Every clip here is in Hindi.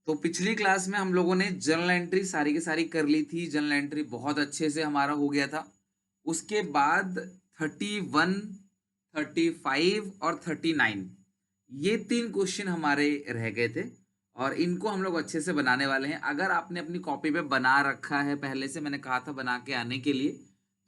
तो पिछली क्लास में हम लोगों ने जर्नल एंट्री सारी की सारी कर ली थी। जर्नल एंट्री बहुत अच्छे से हमारा हो गया था। उसके बाद 31, 35 और 39 ये 3 क्वेश्चन हमारे रह गए थे और इनको हम लोग अच्छे से बनाने वाले हैं। अगर आपने अपनी कॉपी पे बना रखा है पहले से, मैंने कहा था बना के आने के लिए,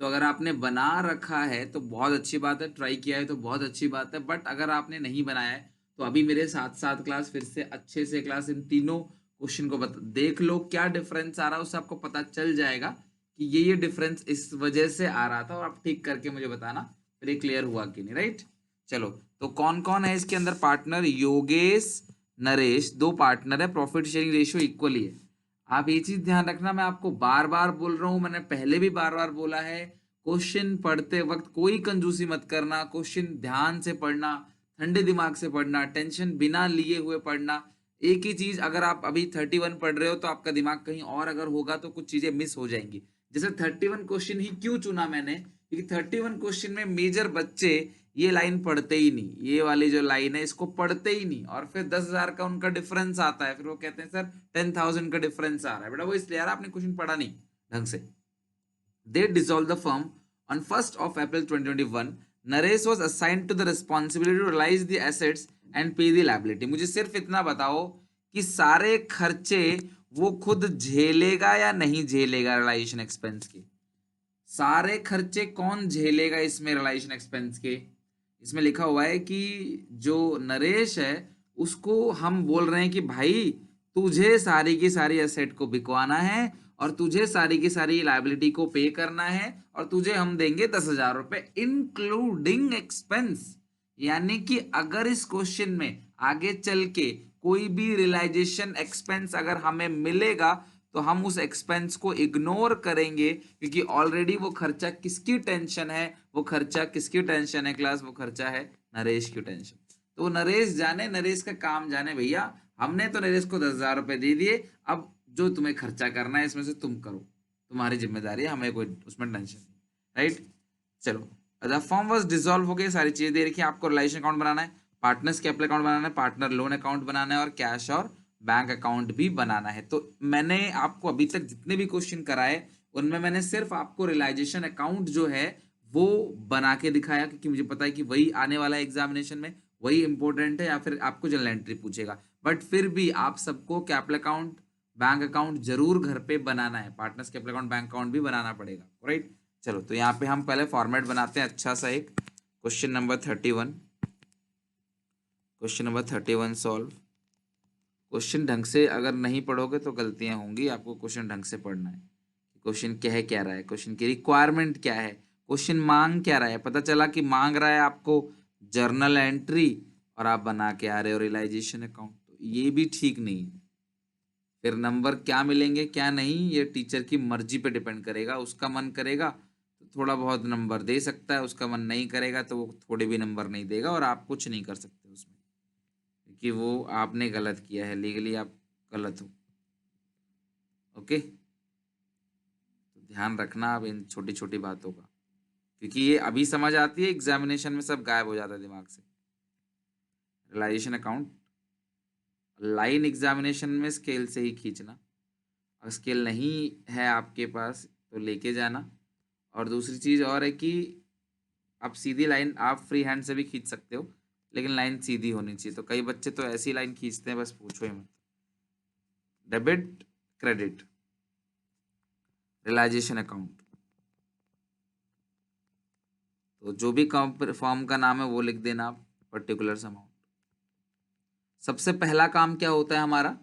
तो अगर आपने बना रखा है तो बहुत अच्छी बात है, ट्राई किया है तो बहुत अच्छी बात है। बट अगर आपने नहीं बनाया है तो अभी मेरे साथ साथ क्लास फिर से अच्छे से क्लास इन तीनों क्वेश्चन को देख लो, क्या डिफरेंस आ रहा है उससे आपको पता चल जाएगा कि ये डिफरेंस इस वजह से आ रहा था, और आप ठीक करके मुझे बताना फिर ये क्लियर हुआ कि नहीं। राइट, चलो। तो कौन कौन है इसके अंदर पार्टनर? योगेश, नरेश, 2 पार्टनर है। प्रॉफिट शेयरिंग रेशियो इक्वली है। आप ये चीज ध्यान रखना, मैं आपको बार बार बोल रहा हूं, मैंने पहले भी बार बार बोला है, क्वेश्चन पढ़ते वक्त कोई कंजूसी मत करना। क्वेश्चन ध्यान से पढ़ना, ठंडे दिमाग से पढ़ना, टेंशन बिना लिए हुए पढ़ना। एक ही चीज अगर आप अभी 31 पढ़ रहे हो तो आपका दिमाग कहीं और अगर होगा तो कुछ चीजें मिस हो जाएंगी। जैसे 31 क्वेश्चन ही क्यों चुना मैंने, क्योंकि 31 क्वेश्चन में मेजर बच्चे ये लाइन पढ़ते ही नहीं, ये वाली जो लाइन है इसको पढ़ते ही नहीं, और फिर 10,000 का उनका डिफरेंस आता है, फिर वो कहते हैं सर 10,000 का डिफरेंस आ रहा है। बेटा वो इसलिए यार आपने क्वेश्चन पढ़ा नहीं ढंग से। They dissolved the firm on 1st of April 2021. Naresh was assigned to the responsibility to realize the assets and pay the liability. मुझे सिर्फ इतना बताओ कि सारे खर्चे वो खुद झेलेगा या नहीं झेलेगा रिलाइजेशन एक्सपेंस के? सारे खर्चे कौन झेलेगा इसमें रिलाइजेशन एक्सपेंस के? इसमें लिखा हुआ है कि जो नरेश है उसको हम बोल रहे हैं कि भाई तुझे सारी की सारी एसेट को बिकवाना है और तुझे सारी की सारी लाइबिलिटी को पे करना है, और तुझे हम देंगे 10,000 रुपए इंक्लूडिंग एक्सपेंस। यानी कि अगर इस क्वेश्चन में आगे चल के कोई भी रियलाइजेशन एक्सपेंस अगर हमें मिलेगा तो हम उस एक्सपेंस को इग्नोर करेंगे, क्योंकि ऑलरेडी वो खर्चा किसकी टेंशन है? वो खर्चा किसकी टेंशन है क्लास? वो खर्चा है नरेश की टेंशन। तो नरेश जाने, नरेश का काम जाने भैया। हमने तो नरेश को 10,000 रुपए दे दिए, अब जो तुम्हें खर्चा करना है इसमें से तुम करो, तुम्हारी जिम्मेदारी है, हमें कोई उसमें टेंशन नहीं। राइट, चलो। द फॉर्म वॉज डिसॉल्व हो गई, सारी चीजें दे रखी है आपको। रिलेशन अकाउंट बनाना है, पार्टनर्स कैपिटल अकाउंट बनाना है, पार्टनर लोन अकाउंट बनाना है, और कैश और बैंक अकाउंट भी बनाना है। तो मैंने आपको अभी तक जितने भी क्वेश्चन कराए उनमें मैंने सिर्फ आपको रियलाइजेशन अकाउंट जो है वो बना के दिखाया, क्योंकि मुझे पता है कि वही आने वाला है एग्जामिनेशन में, वही इंपॉर्टेंट है, या फिर आपको जनरल एंट्री पूछेगा। बट फिर भी आप सबको कैपिटल अकाउंट, बैंक अकाउंट जरूर घर पे बनाना है, partners capital account, bank account भी बनाना पड़ेगा। राइट, चलो। तो यहाँ पे हम पहले फॉर्मेट बनाते हैं अच्छा सा एक। Question number 31, question number 31 solve. Question ढंग से अगर नहीं पढ़ोगे तो गलतियां होंगी, आपको क्वेश्चन ढंग से पढ़ना है। क्वेश्चन कह क्या रहा है, क्वेश्चन की रिक्वायरमेंट क्या है, क्वेश्चन मांग क्या रहा है। पता चला कि मांग रहा है आपको जर्नल एंट्री और आप बना के आ रहे हो रियलाइजेशन अकाउंट, तो ये भी ठीक नहीं है। फिर नंबर क्या मिलेंगे क्या नहीं ये टीचर की मर्जी पे डिपेंड करेगा। उसका मन करेगा तो थोड़ा बहुत नंबर दे सकता है, उसका मन नहीं करेगा तो वो थोड़े भी नंबर नहीं देगा, और आप कुछ नहीं कर सकते उसमें, क्योंकि वो आपने गलत किया है, लीगली आप गलत हो। ओके, तो ध्यान रखना आप इन छोटी छोटी बातों का, क्योंकि ये अभी समझ आती है, एग्जामिनेशन में सब गायब हो जाता है दिमाग से। रियलाइजेशन अकाउंट लाइन एग्जामिनेशन में स्केल से ही खींचना, अगर स्केल नहीं है आपके पास तो लेके जाना। और दूसरी चीज और है कि आप सीधी लाइन आप फ्री हैंड से भी खींच सकते हो, लेकिन लाइन सीधी होनी चाहिए। तो कई बच्चे तो ऐसी लाइन खींचते हैं बस पूछो ही मत। डेबिट, क्रेडिट, रियलाइजेशन अकाउंट, तो जो भी फॉर्म का नाम है वो लिख देना आप, पर्टिकुलर अमाउंट। सबसे पहला काम क्या होता है हमारा?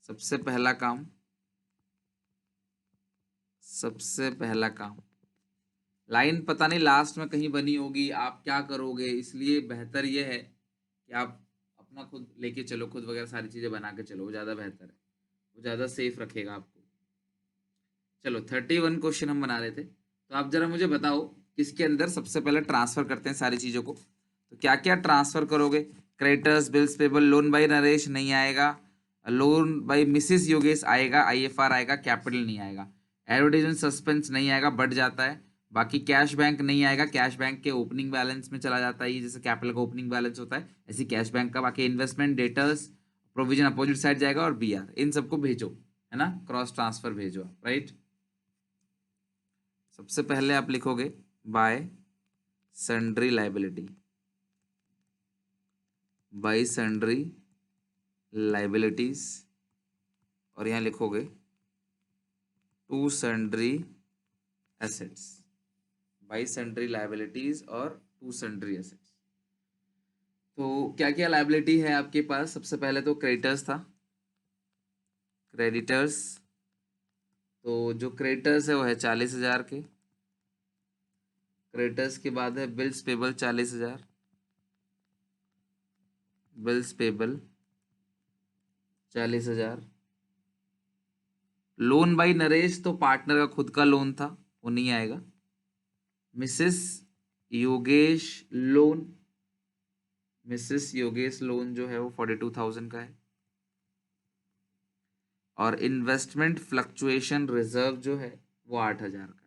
सबसे पहला काम, सबसे पहला काम, लाइन पता नहीं लास्ट में कहीं बनी होगी, आप क्या करोगे, इसलिए बेहतर ये है कि आप अपना खुद लेके चलो, खुद वगैरह सारी चीजें बना के चलो, वो ज्यादा बेहतर है, वो ज्यादा सेफ रखेगा आपको। चलो 31 क्वेश्चन हम बना रहे थे, तो आप जरा मुझे बताओ इसके अंदर सबसे पहले ट्रांसफर करते हैं सारी चीजों को। तो क्या क्या ट्रांसफर करोगे? Creditors, bills payable, loan by Naresh नहीं आएगा, लोन बाय मिसिस योगेश आएगा, आईएफआर आएगा, कैपिटल नहीं आएगा, एडवर्टाइजमेंट सस्पेंस नहीं आएगा, बढ़ जाता है। बाकी कैश बैंक नहीं आएगा, कैश बैंक के ओपनिंग बैलेंस में चला जाता है, ये जैसे कैपिटल का ओपनिंग बैलेंस होता है ऐसी कैश बैंक का। बाकी investment, debtors, provision opposite side जाएगा और BR, इन सबको भेजो, है ना, क्रॉस ट्रांसफर भेजो आप, राइट। सबसे पहले आप लिखोगे by sundry liability, by sundry liabilities, और यहाँ लिखोगे to sundry assets, by sundry liabilities और टू सन्ड्री एसेट्स। तो क्या क्या लाइबिलिटी है आपके पास? सबसे पहले तो क्रेडिटर्स था, क्रेडिटर्स, तो जो क्रेडिटर्स है वो है 40,000 के। क्रेडिटर्स के बाद है bills payable 40,000, bills payable 40,000। Loan by Naresh, तो पार्टनर का खुद का लोन था, वो नहीं आएगा। Mrs Yogesh loan, Mrs Yogesh loan जो है वो 42,000 का है। और इन्वेस्टमेंट फ्लक्चुएशन रिजर्व जो है वो 8,000 का है।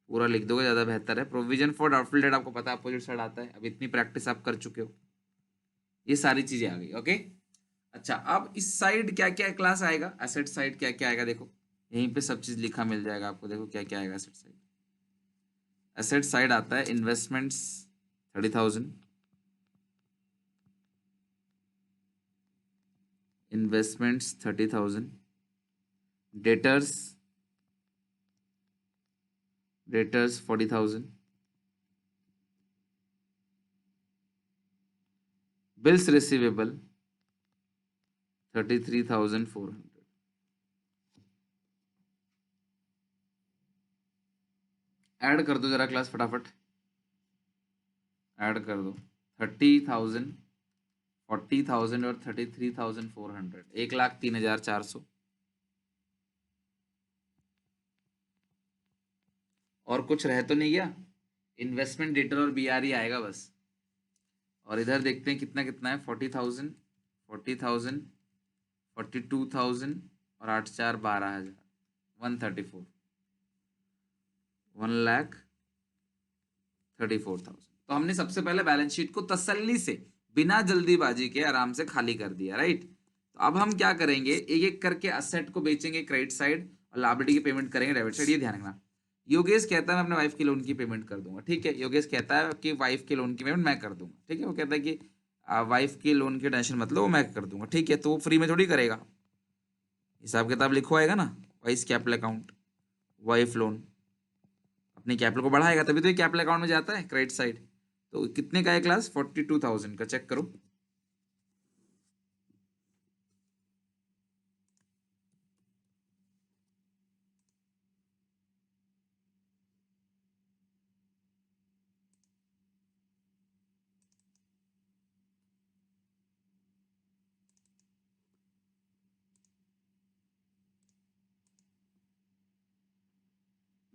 पूरा लिख दोगे ज़्यादा बेहतर है। प्रोविजन फॉर डाउटफुल डेट आपको पता है अपोजिट साइड आता है, अब इतनी प्रैक्टिस आप कर चुके हो, ये सारी चीज़ें आ गई। ओके, अच्छा अब इस साइड क्या क्या क्लास आएगा, एसेट साइड क्या क्या आएगा, देखो यहीं पे सब चीज़ लिखा मिल जाएगा आपको। देखो क्या क्या आएगा एसेट साइड। एसेट साइड आता है investments 30,000, investments 30,000, debtors 40,000, bills receivable 33,400। Add कर दो जरा क्लास फटाफट, ऐड कर दो 30,000, 40,000 और 33,400, 1,03,400। और कुछ रह तो नहीं गया? इन्वेस्टमेंट डेटर और BR ही आएगा बस। और इधर देखते हैं कितना कितना है, 40,000, 40,000, 42,000 और 8 4 12,000, 134, 1,34,000। तो हमने सबसे पहले बैलेंस शीट को तसल्ली से बिना जल्दीबाजी के आराम से खाली कर दिया, राइट। तो अब हम क्या करेंगे, एक एक करके असेट को बेचेंगे क्रेडिट साइड और लायबिलिटी की पेमेंट करेंगे डेबिट साइड। ये ध्यान रखना। योगेश कहता है मैं अपने वाइफ की लोन की पेमेंट कर दूंगा, ठीक है। योगेश कहता है कि वाइफ के लोन की पेमेंट मैं कर दूंगा, ठीक है। वो कहता है कि वाइफ की लोन की टेंशन मतलब वो मैं कर दूंगा, ठीक है। तो वो फ्री में थोड़ी करेगा, हिसाब किताब लिखवाएगा ना, vice capital account, wife loan, अपने कैपिटल को बढ़ाएगा तभी तो ये कैपिटल अकाउंट में जाता है क्रेडिट साइड। तो कितने का है क्लास, 42,000 का, चेक करो।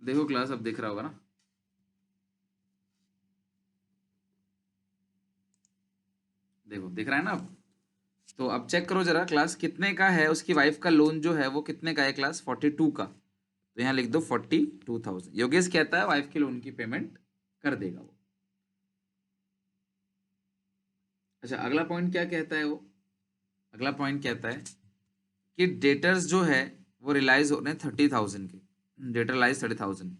देखो क्लास अब दिख रहा होगा ना, देखो दिख रहा है ना अब। तो अब चेक करो जरा क्लास कितने का है, उसकी वाइफ का लोन जो है वो कितने का है क्लास, 42 का। तो यहाँ लिख दो 42,000। योगेश कहता है वाइफ के लोन की पेमेंट कर देगा वो। अच्छा अगला पॉइंट क्या कहता है वो, अगला पॉइंट कहता है कि डेटर्स जो है वो रिलाइज हो रहे हैं 30,000 के, डेटर रिलाइज 30,000।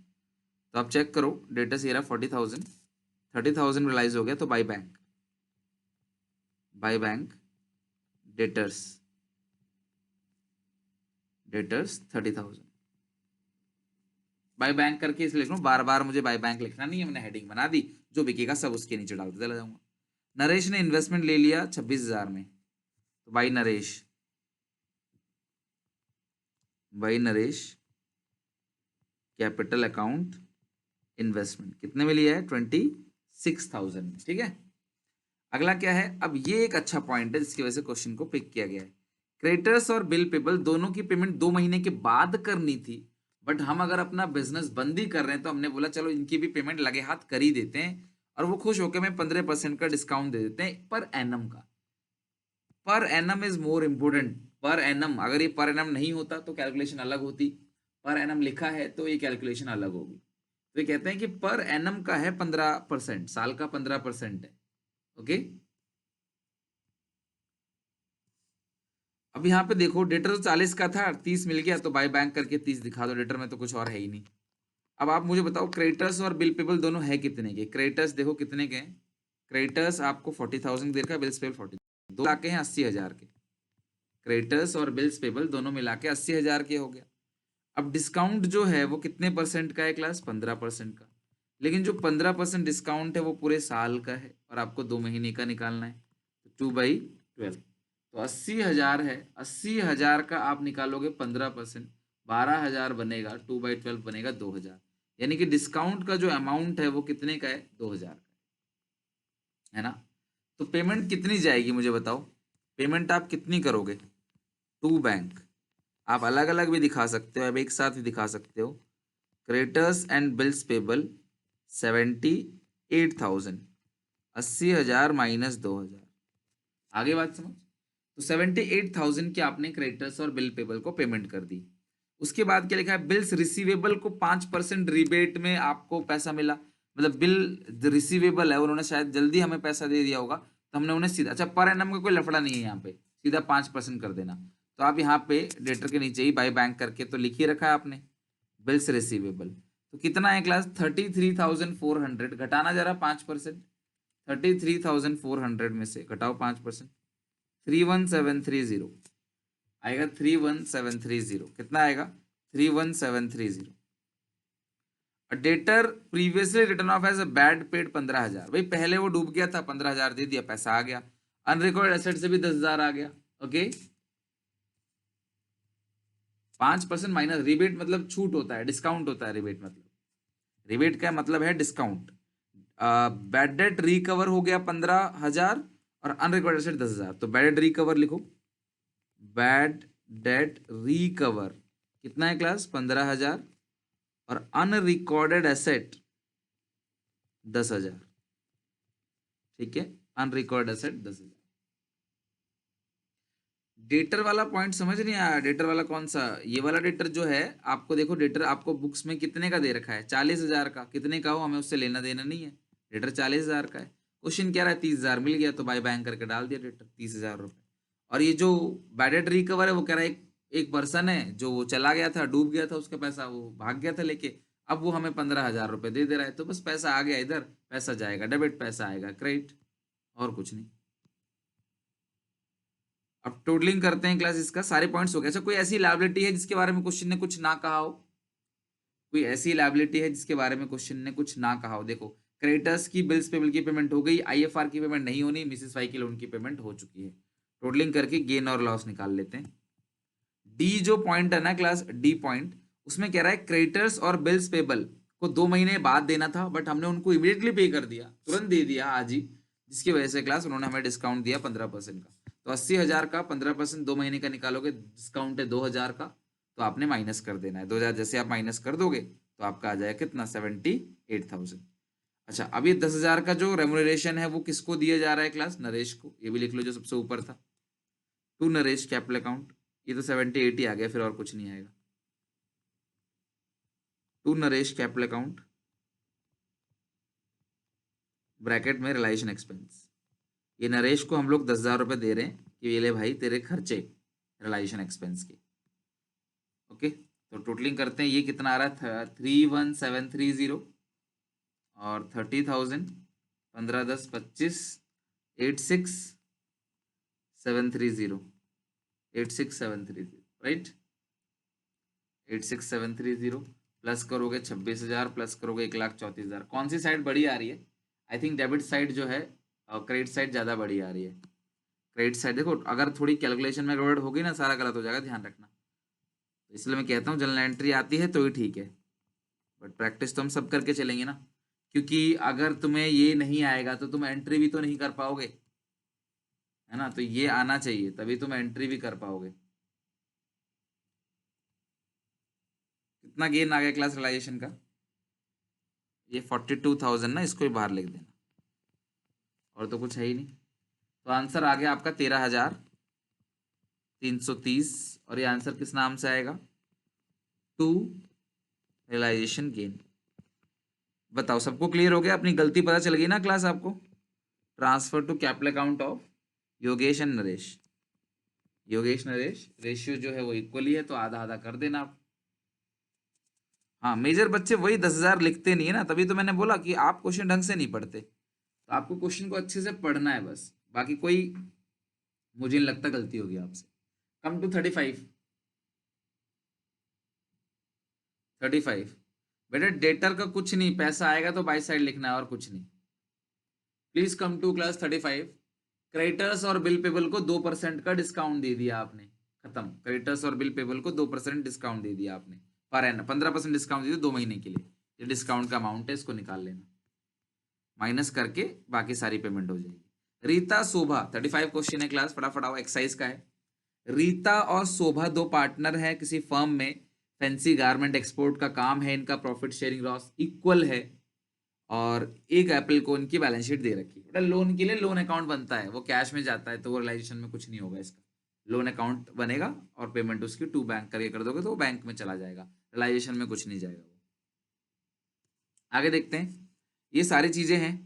तो आप चेक करो, डेटर्स ये रहा 40,000, 30,000 रिलाइज हो गया, तो by bank, by bank debtors, debtors 30,000। By bank करके इसलिए लिख रहा हूँ, बार बार मुझे बाय बैंक लिखना नहीं है, मैंने हेडिंग बना दी, जो बिकेगा सब उसके नीचे डालते चला जाऊंगा। नरेश ने इन्वेस्टमेंट ले लिया 26,000 में, तो by Naresh, by Naresh capital account investment कितने में लिया है, 26,000 में, ठीक है। अगला क्या है, अब ये एक अच्छा पॉइंट है जिसकी वजह से क्वेश्चन को पिक किया गया है। क्रेडिटर्स और बिल पेबल दोनों की पेमेंट 2 महीने के बाद करनी थी, बट हम अगर अपना बिजनेस बंद ही कर रहे हैं तो हमने बोला चलो इनकी भी पेमेंट लगे हाथ कर ही देते हैं, और वो खुश होकर हमें 15% का डिस्काउंट दे देते हैं पर एनम का। Per annum is more important. Per annum, अगर ये पर एनम नहीं होता तो कैलकुलेशन अलग होती, पर एनम लिखा है तो ये कैलकुलेशन अलग होगी। तो ये कहते हैं कि पर एनम का है 15%, साल का 15% है, ओके। अब यहाँ पे देखो डेटर तो 40 का था, 30 मिल गया तो बाय बैंक करके 30 दिखा दो, डेटर में तो कुछ और है ही नहीं। अब आप मुझे बताओ क्रेडिटर्स और बिल पेबल दोनों है कितने के। क्रेडिटर्स देखो कितने के हैं, क्रेडिटर्स आपको 40,000 दे रखा है, बिल्स पेबल 40, दो लाके हैं 80,000 के। क्रेडिटर्स और बिल्स पेबल दोनों मिला के 80,000 के हो गया। अब डिस्काउंट जो है वो कितने परसेंट का है क्लास, 15% का। लेकिन जो 15% डिस्काउंट है वो पूरे साल का है और आपको 2 महीने का निकालना है, तो 2/12, तो 80,000 है, 80,000 का आप निकालोगे 15%, 12,000 बनेगा, 2/12 बनेगा 2,000। यानी कि डिस्काउंट का जो अमाउंट है वो कितने का है, 2,000 का है ना। तो पेमेंट कितनी जाएगी मुझे बताओ, पेमेंट आप कितनी करोगे टू बैंक। आप अलग अलग भी दिखा सकते हो, अब एक साथ ही दिखा सकते हो। Creditors and bills payable 78,000, 80,000 minus 2,000, आगे बात समझ। तो 78,000 की आपने क्रेडिटर्स और बिल पेबल को पेमेंट कर दी। उसके बाद क्या लिखा है, बिल्स रिसीवेबल को 5% रिबेट में आपको पैसा मिला, मतलब बिल रिसीवेबल है, उन्होंने शायद जल्दी हमें पैसा दे दिया होगा तो हमने उन्हें सीधा, अच्छा पर एनम का कोई लफड़ा नहीं है यहाँ पे, सीधा 5% कर देना। तो आप यहाँ पे डेटर के नीचे ही बाय बैंक करके तो लिख ही रखा है आपने बिल्स रिसीवेबल। तो कितना है क्लास, 33,400, घटाना जरा 5%, 33,400 में से घटाओ 5%, 31730 आएगा, 31730 कितना आएगा, 31730। Debtor previously written of as a bad paid 15,000, भाई पहले वो डूब गया था, 15,000 दे दिया, पैसा आ गया। अनरिकॉर्ड एसेट से भी 10,000 आ गया। ओके, 5% माइनस रिबेट मतलब छूट होता है, डिस्काउंट होता है रिबेट मतलब, रिबेट का मतलब है डिस्काउंट। बैड डेट रिकवर हो गया 15,000 और अनरिकॉर्ड एसेट 10,000, तो बैड डेट रिकवर लिखो, बैड डेट रिकवर कितना है क्लास, 15,000 और अनरिकॉर्डेड एसेट 10,000, ठीक है, अनरिकॉर्ड एसेट 10,000। डेटर वाला पॉइंट समझ नहीं आया, डेटर वाला कौन सा, ये वाला डेटर जो है आपको देखो, डेटर आपको बुक्स में कितने का दे रखा है, 40,000 का, कितने का हो हमें उससे लेना देना नहीं है, डेटर 40,000 का है। क्वेश्चन क्या रहा है, 30,000 मिल गया तो बाय बैंक करके डाल दिया डेटर 30,000 रुपये। और ये जो बैड डेट रिकवर है वो कह रहा है एक पर्सन है जो वो चला गया था, डूब गया था, उसका पैसा वो भाग गया था लेके, अब वो हमें 15,000 रुपये दे रहा है, तो बस पैसा आ गया इधर, पैसा जाएगा डेबिट, पैसा आएगा क्रेडिट, और कुछ नहीं। अब टोटलिंग करते हैं क्लास, इसका सारे पॉइंट्स हो गए। अच्छा कोई ऐसी लायबिलिटी है जिसके बारे में क्वेश्चन ने कुछ ना कहा हो, कोई ऐसी लायबिलिटी है जिसके बारे में क्वेश्चन ने कुछ ना कहा हो। देखो क्रेडिटर्स की बिल्स पेबल की पेमेंट हो गई, आईएफआर की पेमेंट नहीं होनी, मिसेस वाई की लोन की पेमेंट हो चुकी है। टोटलिंग करके गेन और लॉस निकाल लेते हैं। डी जो पॉइंट है ना क्लास, डी पॉइंट, उसमें कह रहा है क्रेडिटर्स और बिल्स पेबल को 2 महीने बाद देना था, बट हमने उनको इमीडिएटली पे कर दिया, तुरंत दे दिया आज ही, जिसकी वजह से क्लास उन्होंने हमें डिस्काउंट दिया 15% का। तो 80,000 का 15% 2 महीने का निकालोगे, डिस्काउंट है 2,000 का, तो आपने माइनस कर देना है 2,000, जैसे आप माइनस कर दोगे तो आपका आ जाएगा कितना, 78,000। अच्छा अब ये 10,000 का जो रेमुनरेशन है वो किसको दिया जा रहा है क्लास, नरेश को, ये भी लिख लो जो सबसे ऊपर था, टू नरेश कैपिटल अकाउंट, ये तो 78 ही आ गया, फिर और कुछ नहीं आएगा, to Naresh capital account bracket में रिलाइजेशन एक्सपेंस। ये नरेश को हम लोग 10,000 रुपये दे रहे हैं कि ये ले भाई तेरे खर्चे रिलाइजेशन एक्सपेंस के। ओके, तो टोटलिंग करते हैं, ये कितना आ रहा है, 31,730 और 30,000, 15 10 25, 86,730, 86,730 राइट, 86,730 प्लस करोगे 26,000, प्लस करोगे 1,34,000, कौन सी साइड बड़ी आ रही है, आई थिंक डेबिट साइड जो है, क्रेडिट साइड ज़्यादा बड़ी आ रही है। क्रेडिट साइड देखो, अगर थोड़ी कैलकुलेशन में गड़बड़ होगी ना सारा गलत हो जाएगा, ध्यान रखना। तो इसलिए मैं कहता हूँ जनरल एंट्री आती है तो ही ठीक है, बट प्रैक्टिस तो हम सब करके चलेंगे ना, क्योंकि अगर तुम्हें ये नहीं आएगा तो तुम एंट्री भी तो नहीं कर पाओगे, है ना, तो ये आना चाहिए तभी तुम एंट्री भी कर पाओगे। कितना गेन आ गया क्लास रिलाइजेशन का, ये 42,000 ना, इसको ही बाहर लिख देना, और तो कुछ है ही नहीं। तो आंसर आ गया आपका 13,330, और ये आंसर किस नाम से आएगा, टू रियलाइजेशन गेन। बताओ सबको क्लियर हो गया, अपनी गलती पता चल गई ना क्लास आपको। Transfer to capital account of Yogesh and Naresh, Yogesh Naresh, ratio जो है वो इक्वली है तो आधा आधा कर देना आप। हाँ, मेजर बच्चे वही 10,000 लिखते नहीं है ना, तभी तो मैंने बोला कि आप क्वेश्चन ढंग से नहीं पढ़ते, तो आपको क्वेश्चन को अच्छे से पढ़ना है बस, बाकी कोई मुझे नहीं लगता गलती होगी आपसे। कम टू 35 बेटा, डेटर का कुछ नहीं, पैसा आएगा तो बाई साइड लिखना है और कुछ नहीं। Please come to class 35। Creditors और बिल पेबल को 2% का डिस्काउंट दे दिया आपने, खत्म। क्रेडिटर्स और बिल पेबल को 2% डिस्काउंट दे दिया आपने, पर एन 15% डिस्काउंट दे दिया 2 महीने के लिए। ये डिस्काउंट का अमाउंट है, इसको निकाल लेना, माइनस करके बाकी सारी पेमेंट हो जाएगी। रीता शोभा 35 क्वेश्चन है क्लास, फटाफट आओ, एक्सरसाइज का है। रीता और शोभा दो पार्टनर है किसी फर्म में, फैंसी गारमेंट एक्सपोर्ट का काम है, इनका प्रॉफिट शेयरिंग लॉस इक्वल है, और एक एप्पल को इनकी बैलेंस शीट दे रखी है। लोन के लिए लोन अकाउंट बनता है, वो कैश में जाता है तो वो रिलाइजेशन में कुछ नहीं होगा इसका, लोन अकाउंट बनेगा और पेमेंट उसकी टू बैंक करके कर दोगे तो वो बैंक में चला जाएगा, रिलाइजेशन में कुछ नहीं जाएगा वो। आगे देखते हैं, ये सारी चीजें हैं।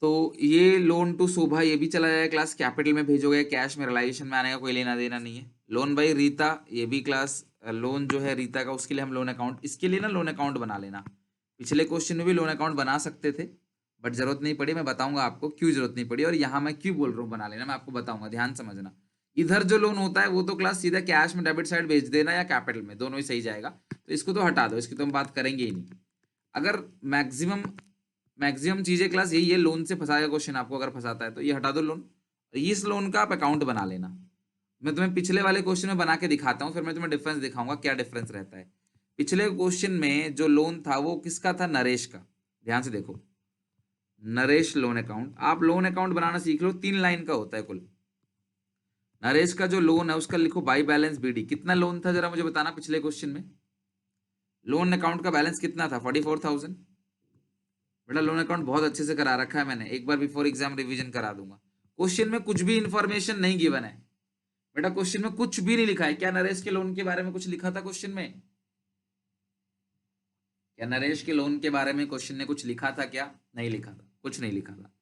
तो ये लोन टू शोभा ये भी चला जाएगा क्लास, कैपिटल में भेजोगे, कैश में रिलाइजेशन में आने का कोई लेना देना नहीं है। लोन बाई रीता ये भी क्लास, लोन जो है रीता का उसके लिए हम लोन अकाउंट, इसके लिए ना लोन अकाउंट बना लेना। पिछले क्वेश्चन में भी लोन अकाउंट बना सकते थे बट जरूरत नहीं पड़ी, मैं बताऊंगा आपको क्यों जरूरत नहीं पड़ी, और यहाँ मैं क्यों बोल रहा हूँ बना लेना, मैं आपको बताऊंगा, ध्यान समझना। इधर जो लोन होता है वो तो क्लास सीधा कैश में डेबिट साइड भेज देना या कैपिटल में, दोनों ही सही जाएगा, तो इसको तो हटा दो, इसकी तो हम बात करेंगे ही नहीं। अगर मैक्सिमम चीजें क्लास यही है, लोन से फंसाएगा क्वेश्चन आपको, अगर फंसाता है तो ये हटा दो लोन, इस लोन का आप अकाउंट बना लेना। मैं तुम्हें पिछले वाले क्वेश्चन में बना के दिखाता हूँ, फिर मैं तुम्हें डिफरेंस दिखाऊंगा क्या डिफरेंस रहता है। पिछले क्वेश्चन में जो लोन था वो किसका था, नरेश का, ध्यान से देखो, नरेश लोन अकाउंट। आप लोन अकाउंट बनाना सीख लो, 3 लाइन का होता है कुल। नरेश का जो लोन है उसका लिखो बाई बैलेंस बीडी, कितना लोन था जरा मुझे बताना, पिछले क्वेश्चन में लोन अकाउंट का बैलेंस कितना था, 44,000। बेटा लोन अकाउंट बहुत अच्छे से करा रखा है मैंने, एक बार बिफोर एग्जाम रिवीजन करा दूंगा। क्वेश्चन में कुछ भी इंफॉर्मेशन नहीं गिवन है बेटा, क्वेश्चन में कुछ भी नहीं लिखा है। क्या नरेश के लोन के बारे में कुछ लिखा था क्वेश्चन में, क्या नरेश के लोन के बारे में क्वेश्चन ने कुछ लिखा था, क्या नहीं लिखा था, कुछ नहीं लिखा था।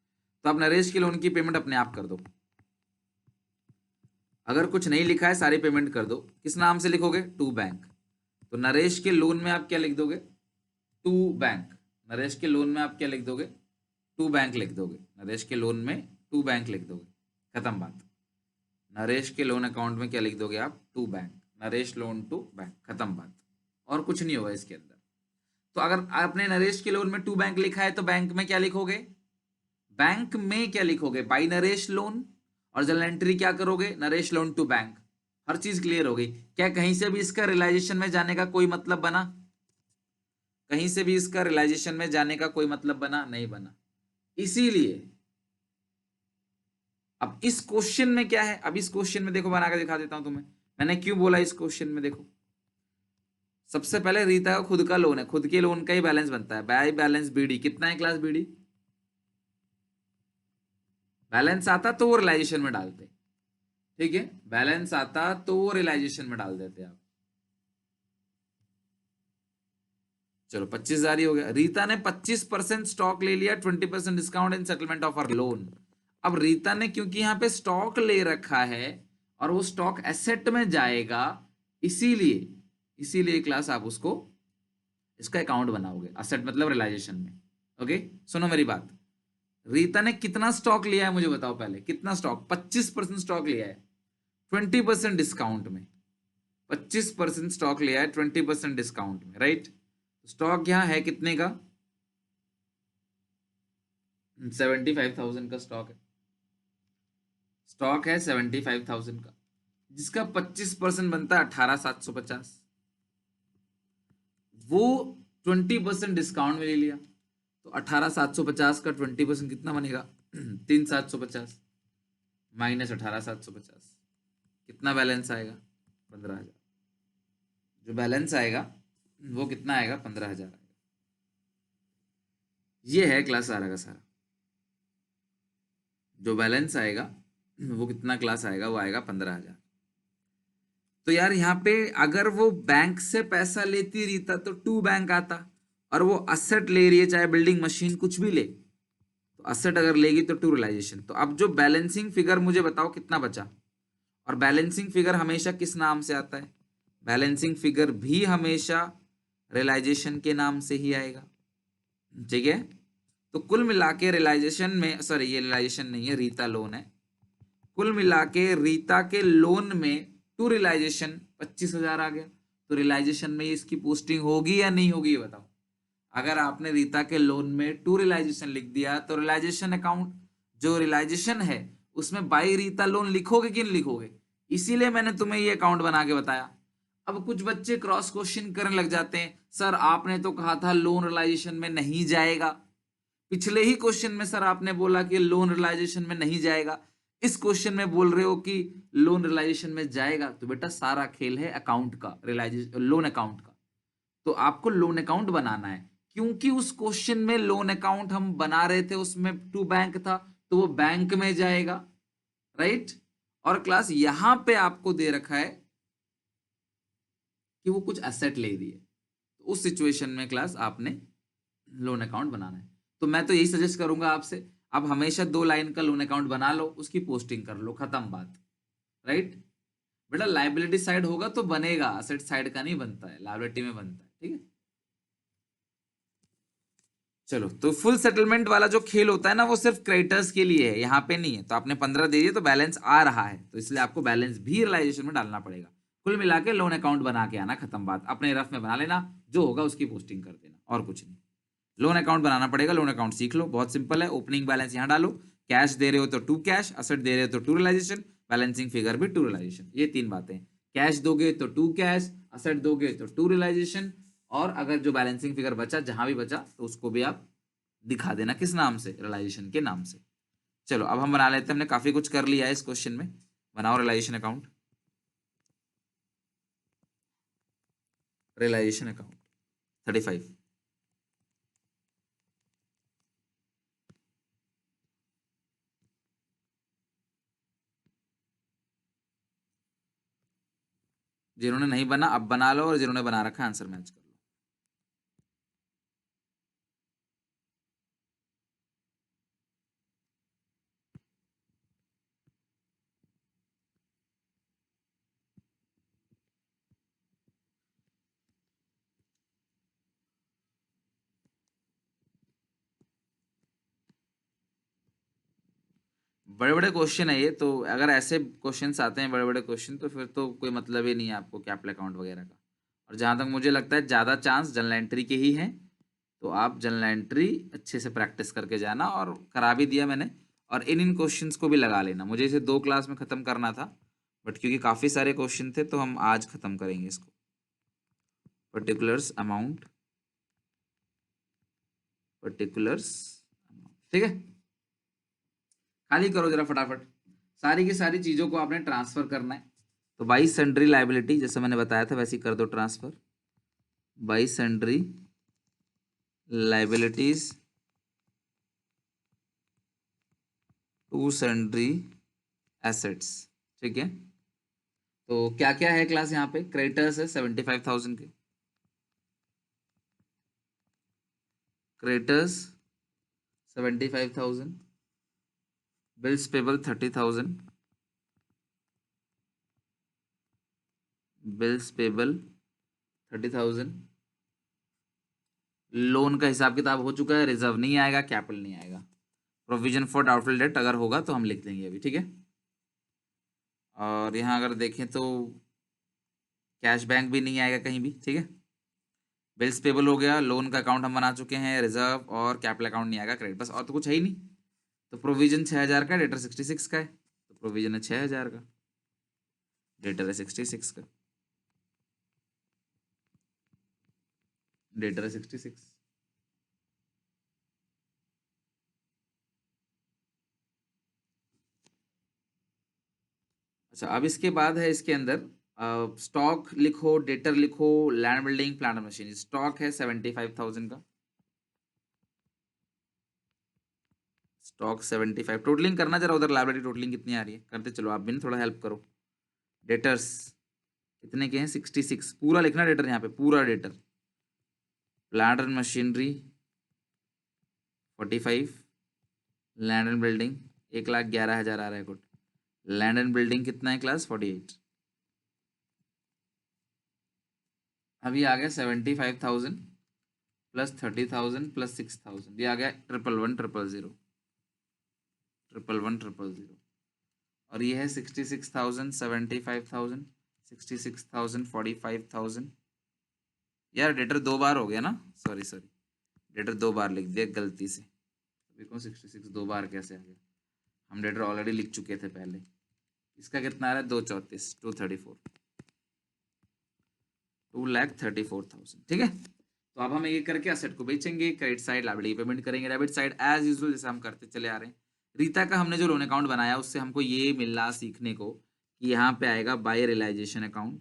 तो आप नरेश के लोन की पेमेंट अपने आप कर दो, अगर कुछ नहीं लिखा है सारी पेमेंट कर दो। किस नाम से लिखोगे, टू बैंक, तो नरेश के लोन में आप क्या लिख दोगे, टू बैंक। नरेश के लोन में आप क्या लिख दोगे, टू बैंक लिख दोगे, नरेश के लोन में टू बैंक लिख दोगे, खत्म बात। नरेश के लोन अकाउंट में क्या लिख दोगे आप, to bank, Naresh loan to bank, खत्म बात, और कुछ नहीं होगा इसके अंदर। तो अगर आपने नरेश के लोन में टू बैंक लिखा है तो बैंक में क्या लिखोगे, बैंक में क्या लिखोगे, बाई नरेश लोन, और जनरल एंट्री क्या करोगे, नरेश लोन टू बैंक। हर चीज क्लियर हो गई। क्या कहीं से भी इसका रियलाइजेशन में जाने का कोई मतलब बना, कहीं से भी इसका रियलाइजेशन में जाने का कोई मतलब बना, नहीं बना। इसीलिए अब इस क्वेश्चन में क्या है, अब इस क्वेश्चन में देखो, बना के दिखा देता हूं तुम्हें, मैंने क्यों बोला इस क्वेश्चन में। देखो सबसे पहले रीता का खुद का लोन है, खुद के लोन का ही बैलेंस बनता है, बाय बैलेंस बीडी कितना है क्लास, बीडी बैलेंस आता तो वो रियलाइजेशन में डालते, ठीक है, बैलेंस आता तो वो रियलाइजेशन में डाल देते आप। चलो 25,000 ही हो गया। रीता ने 25% स्टॉक ले लिया, 20% discount in settlement of her loan. अब रीता ने क्योंकि यहाँ पे स्टॉक ले रखा है और वो स्टॉक एसेट में जाएगा, इसीलिए इसीलिए क्लास आप उसको इसका अकाउंट बनाओगे, एसेट मतलब रियलाइजेशन में। ओके सुनो मेरी बात, रीता ने कितना स्टॉक लिया है मुझे बताओ पहले, कितना स्टॉक, 25% स्टॉक लिया है 20% डिस्काउंट में, 25% स्टॉक लिया है 20% डिस्काउंट में, राइट। स्टॉक यहां है कितने का, 75,000 का स्टॉक है, स्टॉक है 75,000 का, जिसका 25% बनता है 18,750, वो 20% डिस्काउंट में ले लिया, तो 18,750 का 20% कितना बनेगा 3,750 माइनस 18,750, कितना बैलेंस आएगा 15,000, जो बैलेंस आएगा वो कितना आएगा 15,000 आएगा। ये है क्लास सारा का सारा, जो बैलेंस आएगा वो कितना क्लास आएगा, वो आएगा 15,000। तो यार यहाँ पे अगर वो बैंक से पैसा लेती रीता तो टू बैंक आता, और वो असेट ले रही है चाहे बिल्डिंग मशीन कुछ भी ले, तो असेट अगर लेगी तो टू रियलाइजेशन। तो अब जो बैलेंसिंग फिगर मुझे बताओ कितना बचा, और बैलेंसिंग फिगर हमेशा किस नाम से आता है? बैलेंसिंग फिगर भी हमेशा रियलाइजेशन के नाम से ही आएगा, ठीक है। तो कुल मिला के रियलाइजेशन में, सॉरी ये रियलाइजेशन नहीं है, रीता लोन है। कुल मिला के रीता के लोन में टू रियलाइजेशन 25,000 आ गया। तो रियलाइजेशन में इसकी पोस्टिंग होगी या नहीं होगी, ये बताओ। अगर आपने रीता के लोन में टू रियलाइजेशन लिख दिया तो रियलाइजेशन अकाउंट, जो रियलाइजेशन है उसमें बाई रीता लोन लिखोगे कि नहीं लिखोगे? इसीलिए मैंने तुम्हें ये अकाउंट बना के बताया। अब कुछ बच्चे क्रॉस क्वेश्चन करने लग जाते हैं, सर आपने तो कहा था लोन रियलाइजेशन में नहीं जाएगा, पिछले ही क्वेश्चन में सर आपने बोला कि लोन रियलाइजेशन में नहीं जाएगा, इस क्वेश्चन में बोल रहे हो कि लोन रियलाइजेशन में जाएगा। तो बेटा सारा खेल है अकाउंट का, रियलाइजेशन लोन अकाउंट का। तो आपको लोन अकाउंट बनाना है, क्योंकि उस क्वेश्चन में लोन अकाउंट हम बना रहे थे, उसमें टू बैंक था, तो वो बैंक में जाएगा, राइट। और क्लास यहां पे आपको दे रखा है कि वो कुछ एसेट ले रही है, तो उस सिचुएशन में क्लास आपने लोन अकाउंट बनाना है। तो मैं तो यही सजेस्ट करूंगा आपसे, आप हमेशा 2 लाइन का लोन अकाउंट बना लो, उसकी पोस्टिंग कर लो, खत्म बात, राइट। बेटा लाइबिलिटी साइड होगा तो बनेगा, असेट साइड का नहीं बनता है, लाइबिलिटी में बनता है, ठीक है। चलो, तो फुल सेटलमेंट वाला जो खेल होता है ना, वो सिर्फ क्रेडिटर्स के लिए है, यहाँ पे नहीं है। तो आपने 15 दे दिए तो बैलेंस आ रहा है, तो इसलिए आपको बैलेंस भी रियलाइजेशन में डालना पड़ेगा। कुल मिला के लोन अकाउंट बना के आना, खत्म बात। अपने रफ में बना लेना, जो होगा उसकी पोस्टिंग कर देना, और कुछ नहीं। लोन अकाउंट बनाना पड़ेगा, लोन अकाउंट सीख लो, बहुत सिंपल है। ओपनिंग बैलेंस यहाँ डालो, कैश दे रहे हो तो टू कैश, असेट दे रहे हो तो टू रियलाइजेशन, बैलेंसिंग फिगर भी टू रियलाइजेशन, ये 3 बातें। कैश दोगे तो टू कैश, असेट दोगे तो टू रियलाइजेशन, और अगर जो बैलेंसिंग फिगर बचा, जहां भी बचा, तो उसको भी आप दिखा देना किस नाम से, रियलाइजेशन के नाम से। चलो अब हम बना लेते हैं, हमने काफी कुछ कर लिया है इस क्वेश्चन में। बनाओ रियलाइजेशन अकाउंट, रियलाइजेशन अकाउंट 35। जिन्होंने नहीं बना अब बना लो, और जिन्होंने बना रखा आंसर मैच कर लो। बड़े बड़े क्वेश्चन है ये, तो अगर ऐसे क्वेश्चंस आते हैं बड़े बड़े क्वेश्चन, तो फिर तो कोई मतलब ही नहीं है आपको कैपिटल अकाउंट वगैरह का। और जहां तक मुझे लगता है ज़्यादा चांस जनरल एंट्री के ही हैं, तो आप जनरल एंट्री अच्छे से प्रैक्टिस करके जाना, और करा भी दिया मैंने। और इन क्वेश्चंस को भी लगा लेना, मुझे इसे 2 क्लास में ख़त्म करना था, बट क्योंकि काफ़ी सारे क्वेश्चन थे तो हम आज ख़त्म करेंगे इसको। पर्टिकुलर्स अमाउंट, पर्टिकुलर्स, ठीक है। खाली करो जरा फटाफट, सारी की सारी चीजों को आपने ट्रांसफर करना है। तो बाई सन्ड्री लाइबिलिटी, जैसे मैंने बताया था वैसे ही कर दो transfer. By sundry liabilities to sundry assets, ठीक है। तो क्या क्या है क्लास, यहाँ पे क्रेडिटर्स है 75,000 के, creditors 75,000, bills payable 30,000, bills payable 30,000। Loan का हिसाब किताब हो चुका है, रिजर्व नहीं आएगा, कैपिटल नहीं आएगा। प्रोविजन फॉर डाउटफुल डेट अगर होगा तो हम लिख देंगे अभी, ठीक है। और यहाँ अगर देखें तो कैश बैंक भी नहीं आएगा कहीं भी, ठीक है। बिल्स पेबल हो गया, लोन का अकाउंट हम बना चुके हैं, रिजर्व और कैपिटल अकाउंट नहीं आएगा, क्रेडिट, बस और तो कुछ है ही नहीं। तो प्रोविजन 6,000 का, डेटर 66 का है, तो प्रोविजन है 6,000 का, डेटर है 66 का, डेटर है 66। अच्छा, अब इसके बाद है इसके अंदर स्टॉक लिखो, डेटर लिखो, land building, plant machine. Stock है 75,000 का, स्टॉक 75। टोटलिंग करना जरा उधर, लाइब्रेरी टोटलिंग कितनी आ रही है करते चलो, आप भी ना थोड़ा हेल्प करो। डेटर्स कितने के हैं, 66, पूरा लिखना डेटर यहाँ पे, पूरा debtor. Plant and machinery 45, land and building 1,11,000 आ रहा है कुछ, लैंड एंड बिल्डिंग कितना है क्लास 48। अभी आ गया 75,000 प्लस 30,000 प्लस 6,000, ये आ गया 111,000 111,000। और ये है 66,000 75,000 66,000 45,000। यार डेटर दो बार हो गया ना, सॉरी सॉरी, डेटर दो बार लिख दिया गलती से। देखो 66 दो बार कैसे आ गया, हम डेटर ऑलरेडी लिख चुके थे पहले। इसका कितना आ रहा है 234 234 2,34,000, ठीक है। तो अब हम ये करके असेट को बेचेंगे, क्रेडिट साइड लायबिलिटी पेमेंट करेंगे, डेबिट साइड एज यूजुअल जैसे हम करते चले आ रहे हैं। रीता का हमने जो लोन अकाउंट बनाया उससे हमको ये मिला सीखने को कि यहाँ पे आएगा by realisation account,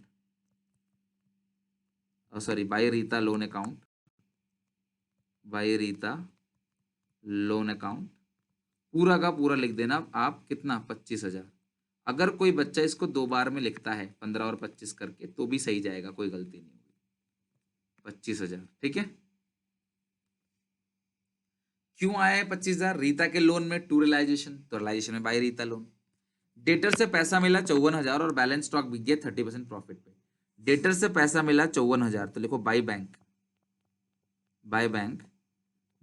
sorry by Rita loan account, by Rita loan account पूरा का पूरा लिख देना आप, कितना 25,000। अगर कोई बच्चा इसको दो बार में लिखता है 15 और 25 करके तो भी सही जाएगा, कोई गलती नहीं होगी। 25,000, ठीक है। क्यों आया है 25,000? रीता के लोन में टू रियलाइजेशन, तो रियलाइजेशन में बाय रीता लोन। डेटर से पैसा मिला 54,000 और बैलेंस स्टॉक बिक गया 30% प्रॉफिट पे। डेटर से पैसा मिला 54,000, तो लिखो by bank, by bank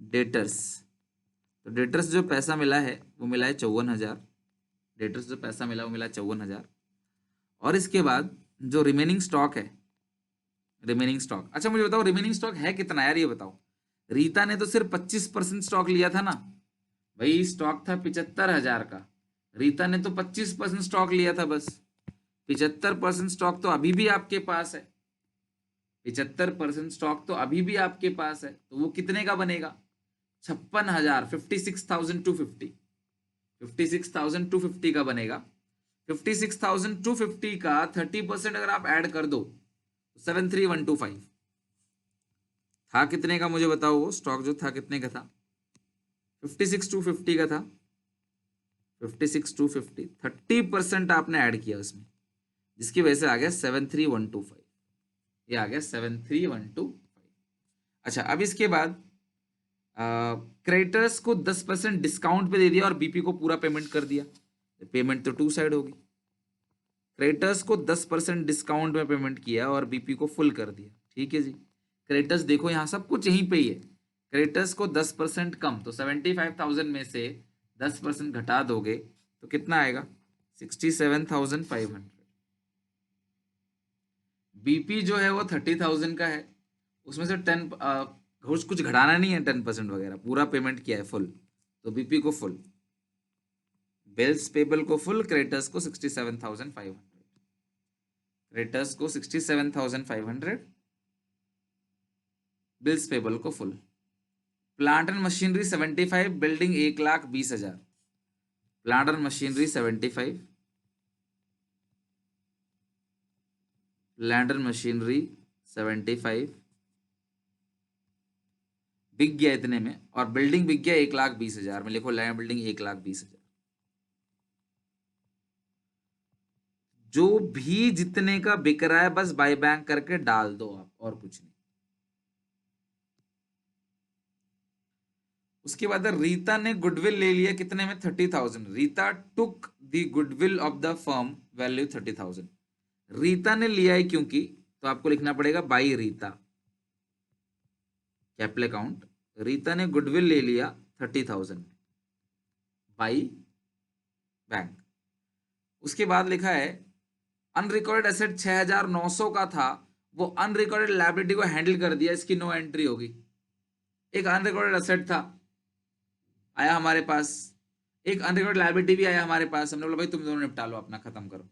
debtors. तो डेटर्स जो पैसा मिला है वो मिला है 54,000, डेटर्स जो पैसा मिला वो मिला 54,000। और इसके बाद जो रिमेनिंग स्टॉक है, रिमेनिंग स्टॉक, अच्छा मुझे बताओ रिमेनिंग स्टॉक है कितना यार, ये बताओ। रीता ने तो सिर्फ 25% स्टॉक लिया था ना भाई, स्टॉक था 75,000 का, रीता ने तो 25% स्टॉक लिया था बस। 75% स्टॉक तो अभी भी आपके पास है, 75% स्टॉक तो अभी भी आपके पास है, तो वो कितने का बनेगा 56,000 56,250 56,250 का बनेगा। 56,250 का 30% अगर आप ऐड कर दो 73,125 था, कितने का मुझे बताओ, वो स्टॉक जो था कितने का था 56,250 का था, 56,250 30% आपने ऐड किया उसमें, जिसकी वजह से आ गया 73,125, ये आ गया 73,125। अच्छा अब इसके बाद क्रेडिटर्स को 10% डिस्काउंट पे दे दिया और बीपी को पूरा पेमेंट कर दिया, पेमेंट तो टू साइड होगी। क्रेडिटर्स को 10% डिस्काउंट में पेमेंट किया और बीपी को फुल कर दिया, ठीक है जी। क्रेडिटर्स देखो यहाँ सब कुछ यहीं पे ही है, क्रेडिटर्स को 10% कम, तो 75,000 में से 10% घटा दोगे तो कितना आएगा 67,500। बीपी जो है वो 30,000 का है, उसमें से 10 कुछ घटाना नहीं है, 10% वगैरह, पूरा पेमेंट किया है फुल, तो बीपी को फुल, बिल्स पेबल को फुल, क्रेडिटर्स को 67,500, क्रेडिटर्स को 67,500, बिल्स पेबल को full. Plant and machinery 75, building 1,20,000, plant and machinery 75, land and machinery 75 बिक गया इतने में, और बिल्डिंग बिक गया 1,20,000 में, लिखो लैंड बिल्डिंग 1,20,000। जो भी जितने का बिक रहा है बस बाय बैंक करके डाल दो आप, और कुछ नहीं। उसके बाद रीता ने गुडविल ले लिया कितने में 30,000, Rita took the goodwill of the firm value 30,000। Rita ने लिया है क्योंकि, तो आपको लिखना पड़ेगा by Rita, capital account, Rita ने गुडविल ले लिया 30,000 बाई बैंक। उसके बाद लिखा है अनरिकॉर्डेड एसेट 6,900 का था, वो अनरिकॉर्डेड लायबिलिटी को हैंडल कर दिया, इसकी नो एंट्री होगी। एक अनरिकॉर्डेड एसेट था आया हमारे पास, एक अनरिकॉर्डेड लायबिलिटी भी आया हमारे पास, हमने बोला भाई तुम दोनों निपटा लो अपना, खत्म करो,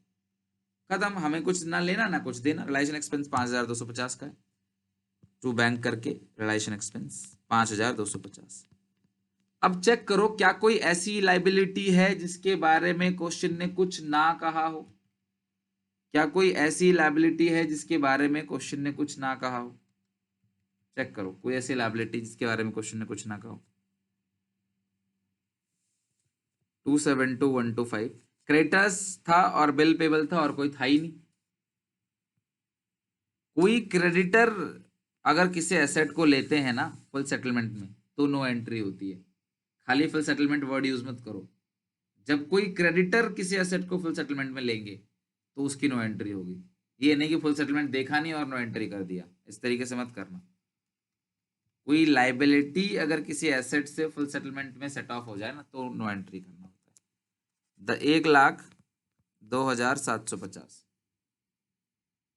खत्म, हमें कुछ ना लेना ना कुछ देना। रिलाइजेशन एक्सपेंस 5,250 का है, टू बैंक करके रिलाइजेशन एक्सपेंस 5,250। अब चेक करो क्या कोई ऐसी लाइबिलिटी है जिसके बारे में क्वेश्चन ने कुछ ना कहा हो, क्या कोई ऐसी लाइबिलिटी है जिसके बारे में क्वेश्चन ने कुछ ना कहा हो, चेक करो कोई ऐसी लाइबिलिटी जिसके बारे में क्वेश्चन ने कुछ ना कहा हो। 272,125 क्रेडिटर्स था और बिल पेबल था और कोई था ही नहीं। कोई क्रेडिटर अगर किसी एसेट को लेते हैं ना फुल सेटलमेंट में तो नो एंट्री होती है, खाली फुल सेटलमेंट वर्ड यूज मत करो, जब कोई क्रेडिटर किसी एसेट को फुल सेटलमेंट में लेंगे तो उसकी नो एंट्री होगी। ये नहीं कि फुल सेटलमेंट देखा नहीं और नो एंट्री कर दिया, इस तरीके से मत करना। कोई लाइबिलिटी अगर किसी एसेट से फुल सेटलमेंट में सेट ऑफ हो जाए ना तो नो एंट्री करना होता है। 1,02,750,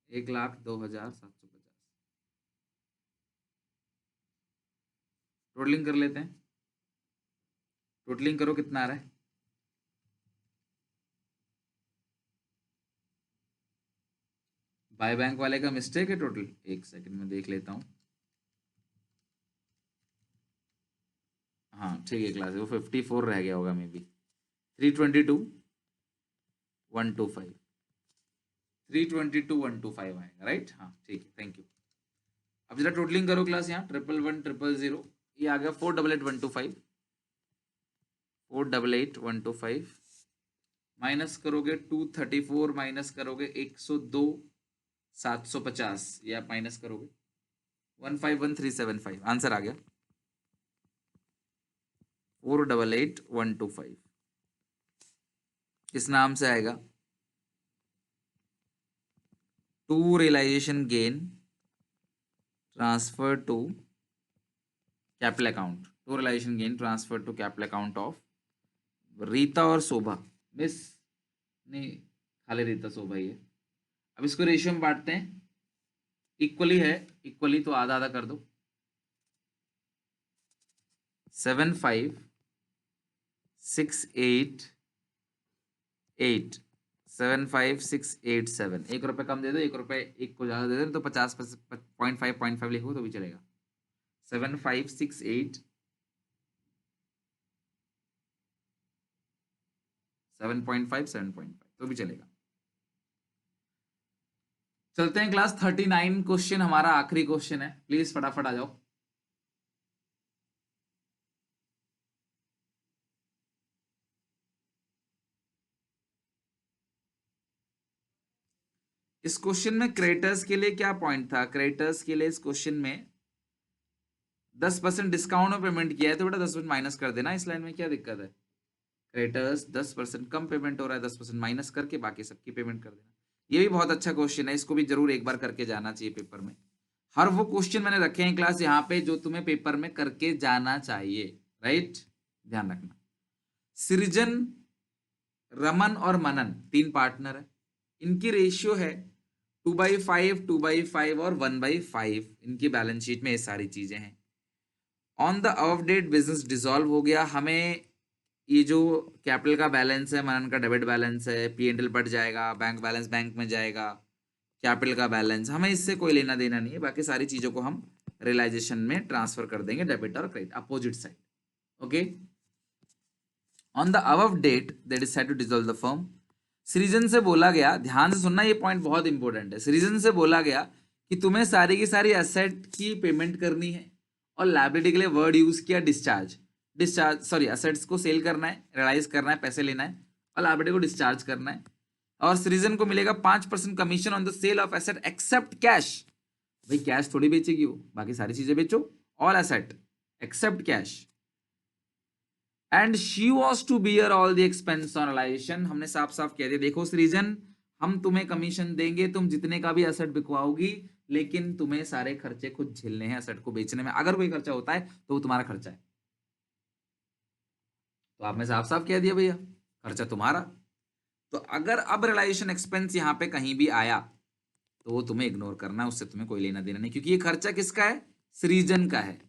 1,02,750 टोटलिंग कर लेते हैं। टोटलिंग करो कितना आ रहा है। बाय बैंक वाले का मिस्टेक है टोटल, एक सेकंड में देख लेता हूँ। हाँ ठीक है क्लास, वो 54 रह गया होगा मे बी। 322,125, 322,125 आएगा राइट। हाँ ठीक है, थैंक यू। अब जरा टोटलिंग करो क्लास, यहाँ 111,000, ये आ गया 488,125, 488,125 माइनस करोगे 234, माइनस करोगे 102,750, ये आप माइनस करोगे 151,375, आंसर आ गया 488,125। किस नाम से आएगा? To realisation gain transfer to capital account, to realisation gain transfer to capital account of Rita और शोभा। मिस नहीं, खाली रीता शोभा ही है। अब इसको रेशियो में बांटते हैं, इक्वली है, इक्वली तो आधा आधा कर दो। 7,5,6,8,8, 7,5,6,8,7, 1 रुपये कम दे दो, 1 रुपये एक को ज्यादा दे दो तो 50.5 लिखो तो भी चलेगा। 7,5,6,8, 7.5, 7.5 तो भी चलेगा। चलते हैं क्लास 39 क्वेश्चन, हमारा आखिरी क्वेश्चन है, प्लीज फटाफट आ जाओ। इस क्वेश्चन में क्रेडिटर्स के लिए क्या पॉइंट था? क्रेडिटर्स के लिए इस क्वेश्चन में 10% डिस्काउंट में पेमेंट किया है तो बेटा 10% माइनस कर देना, इस लाइन में क्या दिक्कत है? क्रेडिटर्स 10% कम पेमेंट हो रहा है, 10% माइनस करके बाकी सबकी पेमेंट कर देना। ये भी बहुत अच्छा क्वेश्चन है, इसको भी जरूर एक बार करके जाना चाहिए पेपर में। हर वो क्वेश्चन मैंने रखे हैं क्लास यहाँ पे जो तुम्हें पेपर में करके जाना चाहिए, राइट, ध्यान रखना। सृजन, रमन और मनन 3 पार्टनर है, इनकी रेशियो है 2/5, 2/5 और 1/5, इनकी बैलेंस शीट में ये सारी चीजें हैं। On the of date business dissolve हो गया, हमें ये जो कैपिटल का बैलेंस है, मनन का डेबिट बैलेंस है, P&L बढ़ जाएगा, बैंक बैलेंस बैंक में जाएगा, कैपिटल का बैलेंस हमें इससे कोई लेना देना नहीं है, बाकी सारी चीजों को हम रियलाइजेशन में ट्रांसफर कर देंगे, डेबिट और credit opposite side. Okay, on the above date that is said to dissolve the firm, Srijan से बोला गया, ध्यान से सुनना ये पॉइंट बहुत इंपॉर्टेंट है, सृजन से बोला गया कि तुम्हें सारी की सारी एसेट की पेमेंट करनी है और लायबिलिटी के लिए वर्ड यूज किया डिस्चार्ज, डिस्चार्ज सॉरी एसेट्स को सेल करना है, रियलाइज करना है, पैसे लेना है और लायबिलिटी को डिस्चार्ज करना है, और सृजन को मिलेगा 5% commission on the sale of asset except cash. भाई कैश थोड़ी बेचेगी वो, बाकी सारी चीजें बेचो, all asset except cash, and she was to bear all the expense on realisation. हमने साफ साफ कह दिया, देखो सृजन हम तुम्हें कमीशन देंगे, तुम जितने का भी एसेट बिकवाओगी, लेकिन तुम्हें सारे खर्चे खुद झेलने हैं एसेट को बेचने में, अगर कोई खर्चा होता है तो वो तुम्हारा खर्चा है। तो आपने साफ साफ कह दिया भैया खर्चा तुम्हारा। तो अगर अब रियलाइजेशन एक्सपेंस यहाँ पे कहीं भी आया तो वो तुम्हें इग्नोर करना है, उससे तुम्हें कोई लेना देना नहीं, क्योंकि ये खर्चा किसका है? सृजन का है।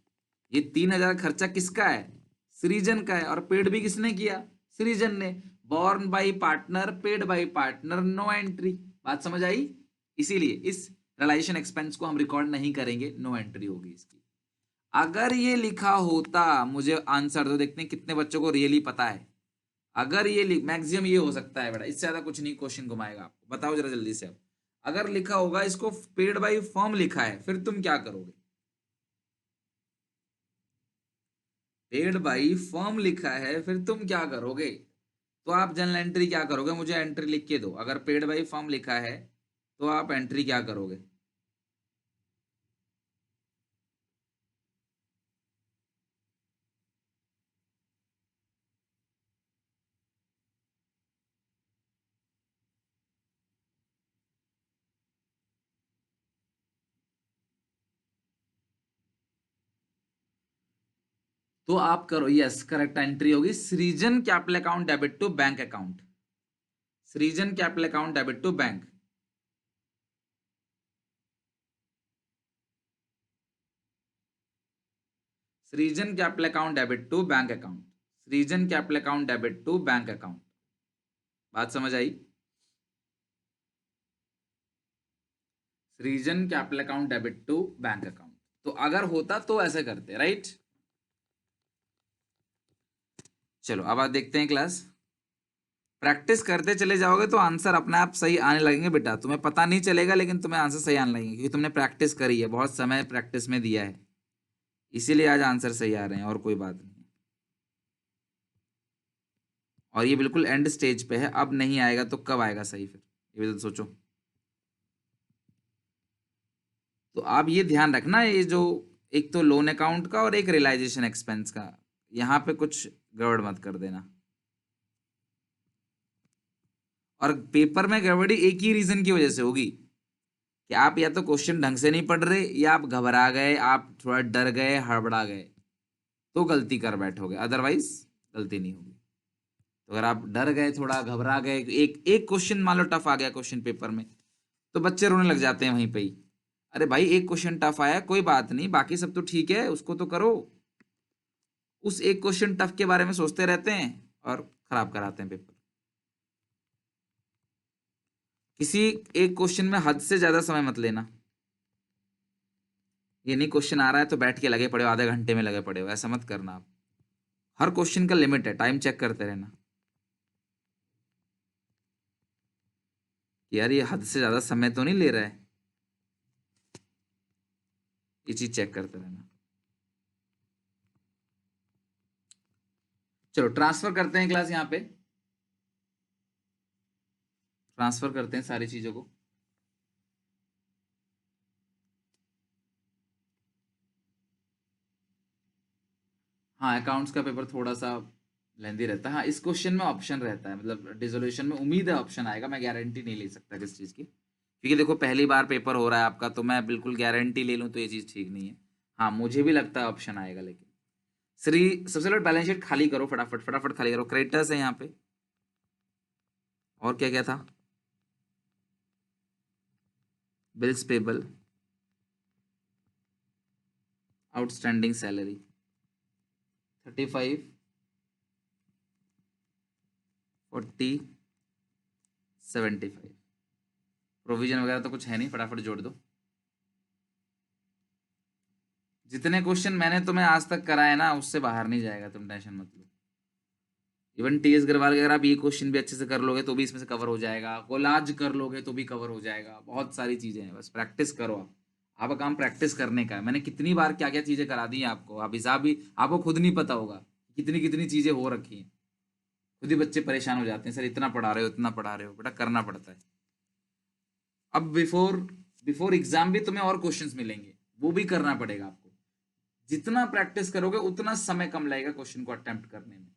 ये 3,000 खर्चा किसका है? सृजन का है, और पेड भी किसने किया? सृजन ने। Borne by partner, paid by partner, no entry. बात समझ आई? इसीलिए इस रियलाइजेशन एक्सपेंस को हम रिकॉर्ड नहीं करेंगे, नो एंट्री होगी इसकी। अगर ये लिखा होता, मुझे आंसर दो, देखते हैं कितने बच्चों को रियली पता है। अगर ये मैक्सिमम ये हो सकता है बेटा, इससे ज्यादा कुछ नहीं क्वेश्चन घुमाएगा आपको, बताओ जरा जल्दी से। अब अगर लिखा होगा इसको पेड बाई फर्म लिखा है, फिर तुम क्या करोगे? पेड बाई फर्म लिखा है, फिर तुम क्या करोगे? तो आप जनरल एंट्री क्या करोगे? मुझे एंट्री लिख के दो। अगर पेड बाई फर्म लिखा है तो आप एंट्री क्या करोगे? तो आप करो, यस करेक्ट एंट्री होगी Srijan capital account debit to bank account, Srijan capital account debit to bank. Srijan capital account debit to bank account, Srijan capital account debit to bank account. बात समझ आई? Srijan capital account debit to bank account. तो अगर होता तो ऐसे करते, राइट? चलो अब आप देखते हैं क्लास। प्रैक्टिस करते चले जाओगे तो आंसर अपने आप सही आने लगेंगे बेटा, तुम्हें पता नहीं चलेगा लेकिन तुम्हें आंसर सही आने लगेंगे क्योंकि तुमने प्रैक्टिस करी है, बहुत समय प्रैक्टिस में दिया है, इसीलिए आज आंसर सही आ रहे हैं, और कोई बात नहीं। और ये बिल्कुल एंड स्टेज पे है, अब नहीं आएगा तो कब आएगा सही, फिर ये भी तो सोचो। तो आप ये ध्यान रखना, ये जो एक तो लोन अकाउंट का और एक रियलाइजेशन एक्सपेंस का, यहाँ पे कुछ गड़बड़ मत कर देना। और पेपर में गड़बड़ी एक ही रीजन की वजह से होगी कि आप या तो क्वेश्चन ढंग से नहीं पढ़ रहे, या आप घबरा गए, आप थोड़ा डर गए, हड़बड़ा गए, तो गलती कर बैठोगे, अदरवाइज गलती नहीं होगी। तो अगर आप डर गए, थोड़ा घबरा गए, एक एक क्वेश्चन मान लो टफ आ गया क्वेश्चन पेपर में, तो बच्चे रोने लग जाते हैं वहीं पे ही। अरे भाई एक क्वेश्चन टफ आया, कोई बात नहीं, बाकी सब तो ठीक है, उसको तो करो। उस एक क्वेश्चन टफ के बारे में सोचते रहते हैं और खराब कराते हैं पेपर। किसी एक क्वेश्चन में हद से ज्यादा समय मत लेना। ये नहीं क्वेश्चन आ रहा है तो बैठ के लगे पड़े हो, आधे घंटे में लगे पड़े हो, ऐसा मत करना आप। हर क्वेश्चन का लिमिट है, टाइम चेक करते रहना कि यार ये हद से ज्यादा समय तो नहीं ले रहा है, ये चीज चेक करते रहना। चलो ट्रांसफर करते हैं क्लास, यहाँ पे ट्रांसफर करते हैं सारी चीजों को। हाँ अकाउंट्स का पेपर थोड़ा सा लेंदी रहता है। हाँ इस क्वेश्चन में ऑप्शन रहता है, मतलब डिसोल्यूशन में उम्मीद है ऑप्शन आएगा, मैं गारंटी नहीं ले सकता किस चीज़ की, क्योंकि देखो पहली बार पेपर हो रहा है आपका, तो मैं बिल्कुल गारंटी ले लूँ तो ये चीज़ ठीक नहीं है। हाँ मुझे भी लगता है ऑप्शन आएगा, लेकिन श्री सबसे पहले बैलेंस शीट खाली करो, फटाफट फटाफट खाली करो। क्रेडिटर्स है यहाँ पे, और क्या क्या था, bills payable, outstanding salary 35, 40, 75, provision वगैरह तो कुछ है नहीं, फटाफट जोड़ दो। जितने क्वेश्चन मैंने तुम्हें आज तक कराए ना उससे बाहर नहीं जाएगा, तुम टेंशन मत लो। इवन टीएस गरवाल के अगर आप ये क्वेश्चन भी अच्छे से कर लोगे तो भी इसमें से कवर हो जाएगा, कोलाज कर लोगे तो भी कवर हो जाएगा, बहुत सारी चीजें हैं, बस प्रैक्टिस करो आप। आपका काम प्रैक्टिस करने का है। मैंने कितनी बार क्या क्या चीजें करा दी हैं आपको, आप हिसाब भी आपको खुद नहीं पता होगा कितनी कितनी चीजें हो रखी हैं। खुद ही बच्चे परेशान हो जाते हैं, सर इतना पढ़ा रहे हो इतना पढ़ा रहे हो, बेटा करना पड़ता है। अब बिफोर बिफोर एग्जाम भी तुम्हें और क्वेश्चंस मिलेंगे, वो भी करना पड़ेगा आपको। जितना प्रैक्टिस करोगे उतना समय कम लगेगा क्वेश्चन को अटेम्प्ट करने में।